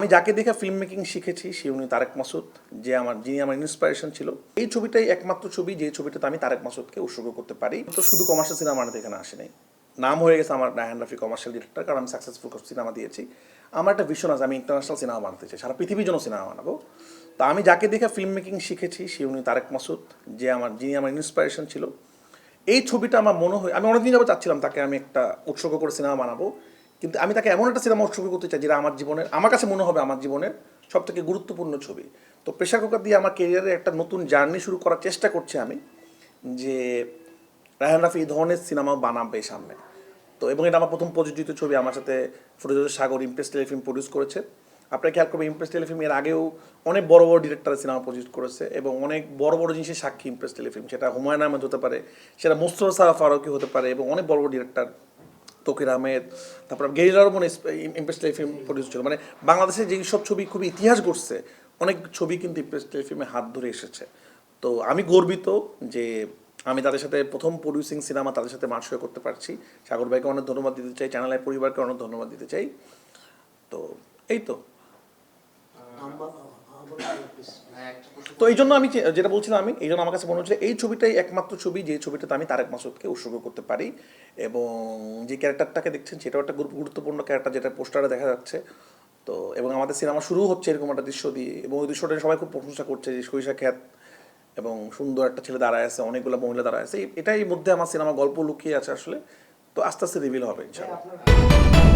আমি যাকে দেখে ফিল্ম মেকিং শিখেছি সে উনি তারেক মাসুদ, যিনি আমার ইন্সপিরেশন ছিল। এই ছবিটাই একমাত্র ছবি যে ছবিটাতে আমি তারেক মাসুদকে উৎসর্গ করতে পারি। তো শুধু কমার্শিয়াল সিনেমা বানাতে এখানে আসে নাই, নাম হয়ে গেছে আমার রায়হান রাফি কমার্শিয়াল ডিরেক্টর, কারণ আমি সাকসেসফুল সিনেমা দিয়েছি। আমার একটা ভিশন আছে, আমি ইন্টারন্যাশনাল সিনেমা বানাতে চাই, সারা পৃথিবীর জন্য সিনেমা বানাবো। তো আমি যাকে দেখে ফিল্ম মেকিং শিখেছি সে উনি তারেক মাসুদ, যিনি আমার ইন্সপিরেশন ছিল। এই ছবিটা আমার মনে হয়, আমি অনেকদিন যাবো চাচ্ছিলাম তাকে আমি একটা উৎসর্গ করে সিনেমা বানাবো, কিন্তু আমি তাকে এমন একটা সিনেমা উৎসর্গ করতে চাই যেটা আমার কাছে মনে হবে আমার জীবনের সব থেকে গুরুত্বপূর্ণ ছবি। তো প্রেশার কুকার দিয়ে আমার কেরিয়ারে একটা নতুন জার্নি শুরু করার চেষ্টা করছি আমি, যে রায়হান রাফি এই ধরনের সিনেমা বানাবে সামনে। তো এবং এটা আমার প্রথম প্রযোজিত ছবি, আমার সাথে ফরিদুল সাগর ইমপ্রেস টেলিফিল্ম প্রডিউস করেছে। আপনারা খেয়াল করবেন, ইমপ্রেস টেলিফিল্ম এর আগেও অনেক বড় বড় ডিরেক্টর সিনেমা প্রডিউস করেছে এবং অনেক বড় বড় জিনিসের সাক্ষী ইমপ্রেস টেলিফিল্ম, সেটা হুমায়ুন আহমেদ হতে পারে, সেটা মোস্তফা ফারুকী হতে পারে, এবং অনেক বড় বড় ডিরেক্টর, তকির আহমেদ, তারপর গেরিলারও মনে ইমপ্রেস টেলিফিল্ম প্রডিউস ছিল। মানে বাংলাদেশে যেই সব ছবি খুবই ইতিহাস গড়ছে, অনেক ছবি কিন্তু ইমপ্রেস টেলিফিল্মের হাত ধরে এসেছে। তো আমি গর্বিত যে আমি তাদের সাথে প্রথম প্রডিউসিং সিনেমা তাদের সাথে মার্চ করতে পারছি। সাগর ভাইকে অনেক ধন্যবাদ দিতে চাই, চ্যানেলের পরিবারকে অনেক ধন্যবাদ দিতে চাই। তো এই তো তো এই জন্য আমি যেটা বলছিলাম, আমি এই জন্য আমার কাছে মনে হচ্ছে এই ছবিটাই একমাত্র ছবি যে ছবিটাতে আমি তারেক মাসুদকে উৎসর্গ করতে পারি। এবং যে ক্যারেক্টারটাকে দেখছেন সেটাও একটা গুরুত্বপূর্ণ ক্যারেক্টার, যেটা পোস্টারে দেখা যাচ্ছে। তো এবং আমাদের সিনেমা শুরু হচ্ছে এরকম একটা দৃশ্য দিয়ে, এবং ওই দৃশ্যটা সবাই খুব প্রশংসা করছে যে সরিষা খ্যাত এবং সুন্দর একটা ছেলে দাঁড়ায় আছে, অনেকগুলো মহিলা দাঁড়ায় আছে, এটাই মধ্যে আমার সিনেমা গল্প লুকিয়ে আছে আসলে। তো আস্তে আস্তে রিভিল হবে ইনশাআল্লাহ।